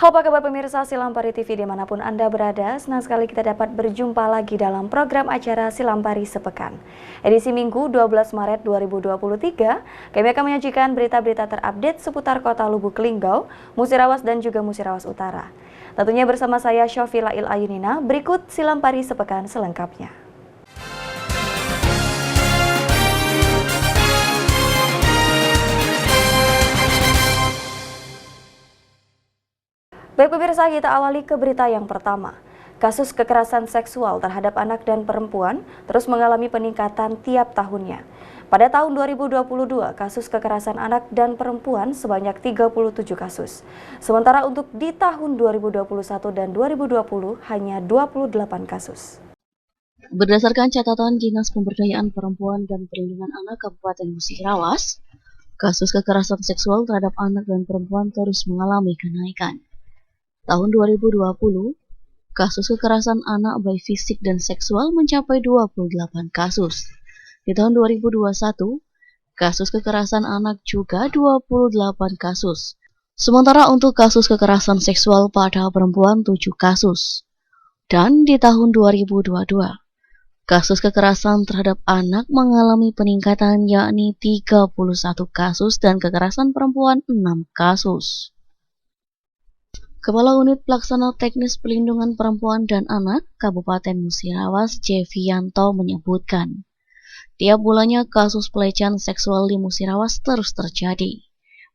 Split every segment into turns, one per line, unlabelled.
Halo apa kabar pemirsa Silampari TV dimanapun Anda berada, senang sekali kita dapat berjumpa lagi dalam program acara Silampari Sepekan. Edisi Minggu 12 Maret 2023, kami akan menyajikan berita-berita terupdate seputar kota Lubuk Linggau, Musirawas dan juga Musirawas Utara. Tentunya bersama saya Syofila Il-Ayunina, berikut Silampari Sepekan selengkapnya. Baik pemirsa, kita awali ke berita yang pertama. Kasus kekerasan seksual terhadap anak dan perempuan terus mengalami peningkatan tiap tahunnya. Pada tahun 2022, kasus kekerasan anak dan perempuan sebanyak 37 kasus. Sementara untuk di tahun 2021 dan 2020 hanya 28 kasus.
Berdasarkan catatan Dinas Pemberdayaan Perempuan dan Perlindungan Anak Kabupaten Musirawas, kasus kekerasan seksual terhadap anak dan perempuan terus mengalami kenaikan. Tahun 2020, kasus kekerasan anak baik fisik dan seksual mencapai 28 kasus. Di tahun 2021, kasus kekerasan anak juga 28 kasus. Sementara untuk kasus kekerasan seksual pada perempuan 7 kasus. Dan di tahun 2022, kasus kekerasan terhadap anak mengalami peningkatan yakni 31 kasus dan kekerasan perempuan 6 kasus. Kepala Unit Pelaksana Teknis Pelindungan Perempuan dan Anak Kabupaten Musirawas, Jevianto menyebutkan, tiap bulannya kasus pelecehan seksual di Musirawas terus terjadi,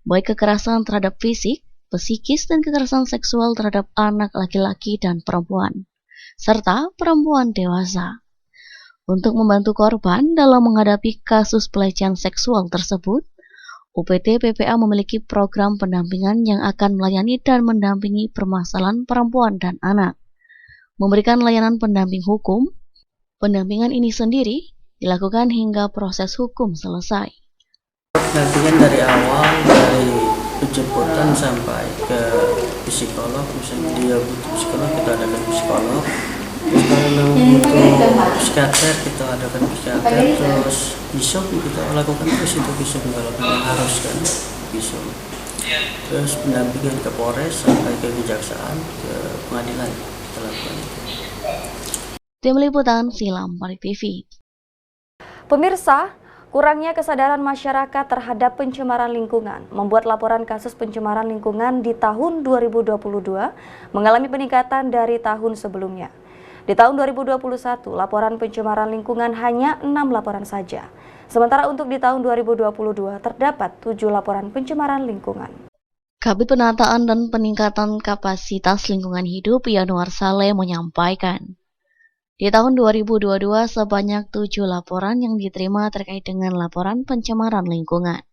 baik kekerasan terhadap fisik, psikis, dan kekerasan seksual terhadap anak laki-laki dan perempuan, serta perempuan dewasa. Untuk membantu korban dalam menghadapi kasus pelecehan seksual tersebut, UPT PPA memiliki program pendampingan yang akan melayani dan mendampingi permasalahan perempuan dan anak. Memberikan layanan pendamping hukum, pendampingan ini sendiri dilakukan hingga proses hukum selesai.
Pendampingan dari awal, dari penjemputan sampai ke psikolog, misalnya dia butuh psikolog, kita adakan psikolog. Terus kalau butuh psikiater, kita adakan psikiater. Terus visum kita lakukan terus itu visum kalau memang harus kan visum. Terus pendampingan ke Polres sampai ke Kejaksaan, ke pengadilan kita lakukan itu.
Tim Liputan Silampari TV.
Pemirsa, kurangnya kesadaran masyarakat terhadap pencemaran lingkungan membuat laporan kasus pencemaran lingkungan di tahun 2022 mengalami peningkatan dari tahun sebelumnya. Di tahun 2021, laporan pencemaran lingkungan hanya 6 laporan saja. Sementara untuk di tahun 2022 terdapat 7 laporan pencemaran lingkungan.
Kabid Penataan dan Peningkatan Kapasitas Lingkungan Hidup Yanuar Saleh menyampaikan, di tahun 2022 sebanyak 7 laporan yang diterima terkait dengan laporan pencemaran lingkungan.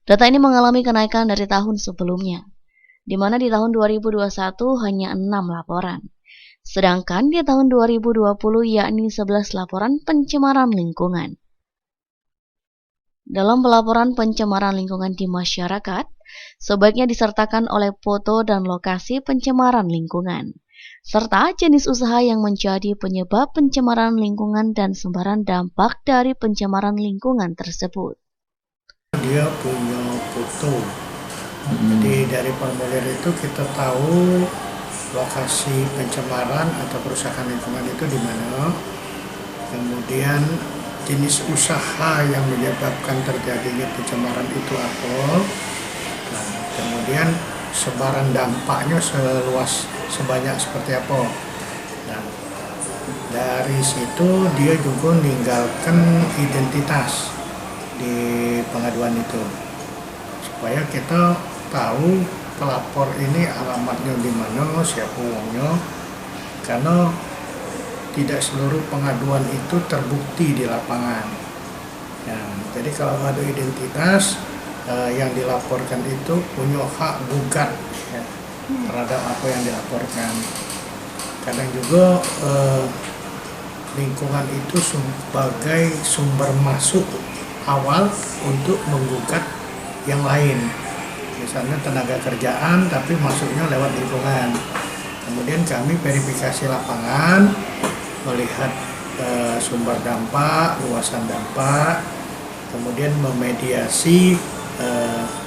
Data ini mengalami kenaikan dari tahun sebelumnya, di mana di tahun 2021 hanya 6 laporan. Sedangkan di tahun 2020 yakni 11 laporan pencemaran lingkungan. Dalam pelaporan pencemaran lingkungan di masyarakat, sebaiknya disertakan oleh foto dan lokasi pencemaran lingkungan, serta jenis usaha yang menjadi penyebab pencemaran lingkungan dan sebaran dampak dari pencemaran lingkungan tersebut.
Dia punya foto, jadi dari formulir itu kita tahu lokasi pencemaran atau kerusakan lingkungan itu di mana, kemudian jenis usaha yang menyebabkan terjadinya pencemaran itu apa, nah, kemudian sebaran dampaknya sebanyak seperti apa. Nah, dari situ dia juga meninggalkan identitas di pengaduan itu supaya kita tahu pelapor ini alamatnya di mana, siapa uangnya, karena tidak seluruh pengaduan itu terbukti di lapangan. Nah, jadi kalau ada identitas yang dilaporkan itu punya hak gugat ya, terhadap apa yang dilaporkan. Kadang juga lingkungan itu sebagai sumber masuk awal untuk menggugat yang lain. Misalnya tenaga kerjaan tapi masuknya lewat lingkungan. Kemudian kami verifikasi lapangan, melihat sumber dampak, luasan dampak, kemudian memediasi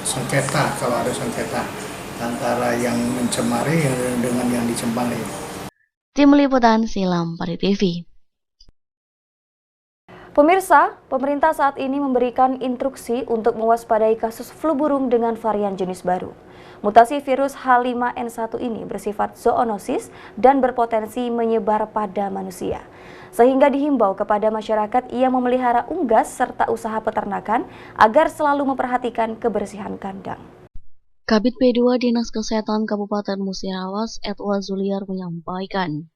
sengketa kalau ada sengketa antara yang mencemari dengan yang dicemari.
Tim Liputan Silam Pari TV.
Pemirsa, pemerintah saat ini memberikan instruksi untuk mewaspadai kasus flu burung dengan varian jenis baru. Mutasi virus H5N1 ini bersifat zoonosis dan berpotensi menyebar pada manusia. Sehingga dihimbau kepada masyarakat yang memelihara unggas serta usaha peternakan agar selalu memperhatikan kebersihan kandang.
Kabid P2 Dinas Kesehatan Kabupaten Musirawas, Edward Zuliar menyampaikan,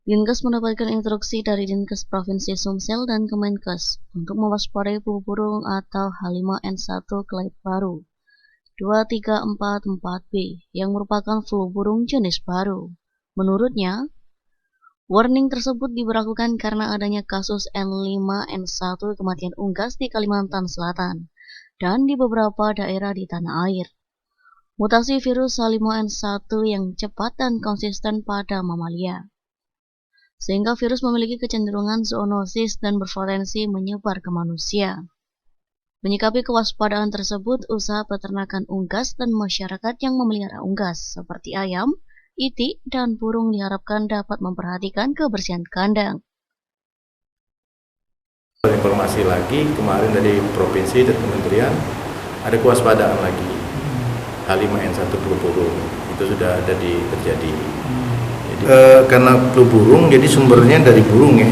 Dinkes mendapatkan instruksi dari Dinkes Provinsi Sumsel dan Kemenkes untuk mewaspadai flu burung atau H5N1 clade baru 2344B yang merupakan flu burung jenis baru. Menurutnya, warning tersebut diberlakukan karena adanya kasus N5N1 kematian unggas di Kalimantan Selatan dan di beberapa daerah di tanah air. Mutasi virus H5N1 yang cepat dan konsisten pada mamalia, sehingga virus memiliki kecenderungan zoonosis dan berpotensi menyebar ke manusia. Menyikapi kewaspadaan tersebut, usaha peternakan unggas dan masyarakat yang memelihara unggas seperti ayam, itik, dan burung diharapkan dapat memperhatikan kebersihan kandang.
Informasi lagi kemarin dari provinsi dan kementerian ada kewaspadaan lagi H5N1 flu burung itu sudah ada terjadi. Karena flu burung jadi sumbernya dari burung ya,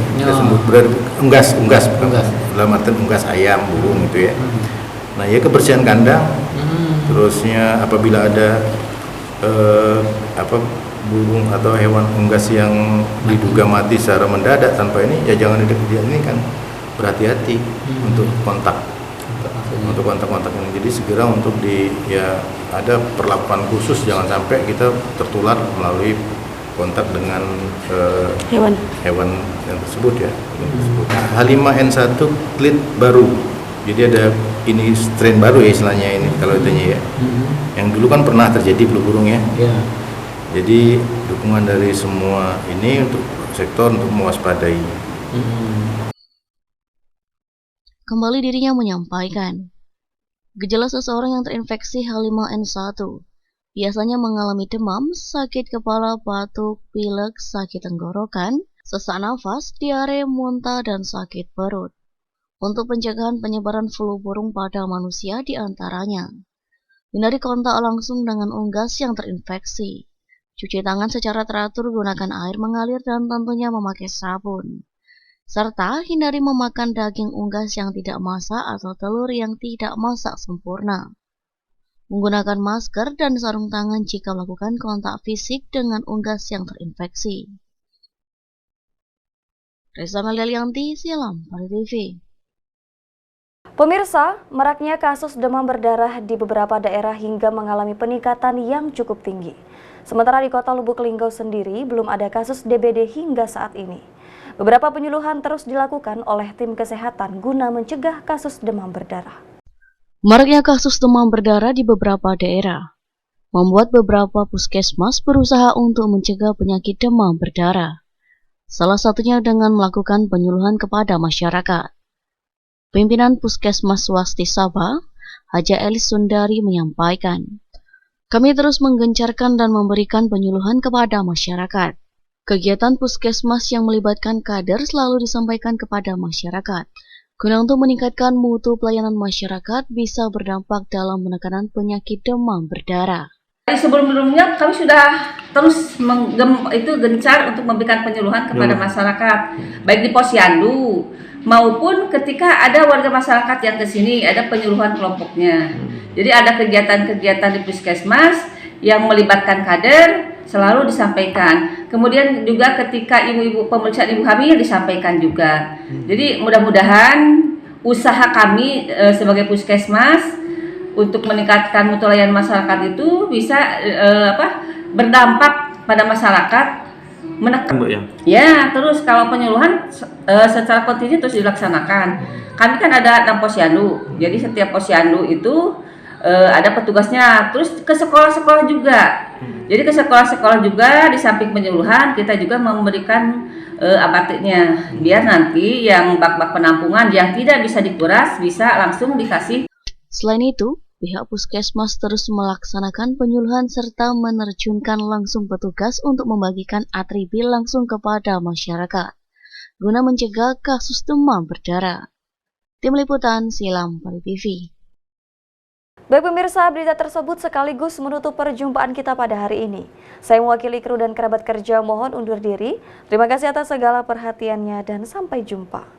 dari unggas dalam artian unggas ayam, burung itu ya. Nah ya kebersihan kandang, terusnya apabila ada burung atau hewan unggas yang diduga mati secara mendadak tanpa ini ya jangan ini kan berhati-hati untuk kontak ini. Jadi segera untuk ada perlakuan khusus, jangan sampai kita tertular melalui kontak dengan hewan yang tersebut ya. H5N1 clade baru. Jadi ada ini strain baru ya istilahnya ini kalau itunya ya. Yang dulu kan pernah terjadi flu burung ya. Jadi dukungan dari semua ini untuk sektor untuk mewaspadai.
Kembali dirinya menyampaikan, gejala seseorang yang terinfeksi H5N1 biasanya mengalami demam, sakit kepala, batuk, pilek, sakit tenggorokan, sesak nafas, diare, muntah, dan sakit perut. Untuk pencegahan penyebaran flu burung pada manusia diantaranya, hindari kontak langsung dengan unggas yang terinfeksi, cuci tangan secara teratur, gunakan air mengalir, dan tentunya memakai sabun. Serta hindari memakan daging unggas yang tidak masak atau telur yang tidak masak sempurna. Menggunakan masker dan sarung tangan jika melakukan kontak fisik dengan unggas yang terinfeksi. Reza Melialianti, Silam Pari TV.
Pemirsa, maraknya kasus demam berdarah di beberapa daerah hingga mengalami peningkatan yang cukup tinggi. Sementara di Kota Lubuk Linggau sendiri belum ada kasus DBD hingga saat ini. Beberapa penyuluhan terus dilakukan oleh tim kesehatan guna mencegah kasus demam berdarah.
Maraknya kasus demam berdarah di beberapa daerah membuat beberapa puskesmas berusaha untuk mencegah penyakit demam berdarah. Salah satunya dengan melakukan penyuluhan kepada masyarakat. Pimpinan Puskesmas Swasti Sabah, Haja Elis Sundari menyampaikan, kami terus menggencarkan dan memberikan penyuluhan kepada masyarakat. Kegiatan puskesmas yang melibatkan kader selalu disampaikan kepada masyarakat. Guna untuk meningkatkan mutu pelayanan masyarakat bisa berdampak dalam penekanan penyakit demam berdarah.
Sebelumnya kami sudah terus gencar untuk memberikan penyuluhan kepada masyarakat, baik di Posyandu maupun ketika ada warga masyarakat yang ke sini ada penyuluhan kelompoknya. Jadi ada kegiatan-kegiatan di puskesmas yang melibatkan kader selalu disampaikan. Kemudian juga ketika ibu-ibu pemeriksaan ibu hamil disampaikan juga. Jadi mudah-mudahan usaha kami sebagai puskesmas untuk meningkatkan mutu layanan masyarakat itu bisa berdampak pada masyarakat, menekan. Ya, terus kalau penyuluhan secara kontinu terus dilaksanakan. Kami kan ada 6 posyandu. Jadi setiap posyandu itu ada petugasnya, terus ke sekolah-sekolah juga. Jadi ke sekolah-sekolah juga di samping penyuluhan kita juga memberikan abatiknya biar nanti yang bak-bak penampungan yang tidak bisa dikuras bisa langsung dikasih.
Selain itu, pihak puskesmas terus melaksanakan penyuluhan serta menerjunkan langsung petugas untuk membagikan atribut langsung kepada masyarakat guna mencegah kasus demam berdarah. Tim Liputan Silam Pari TV.
Baik pemirsa, berita tersebut sekaligus menutup perjumpaan kita pada hari ini. Saya mewakili kru dan kerabat kerja mohon undur diri. Terima kasih atas segala perhatiannya dan sampai jumpa.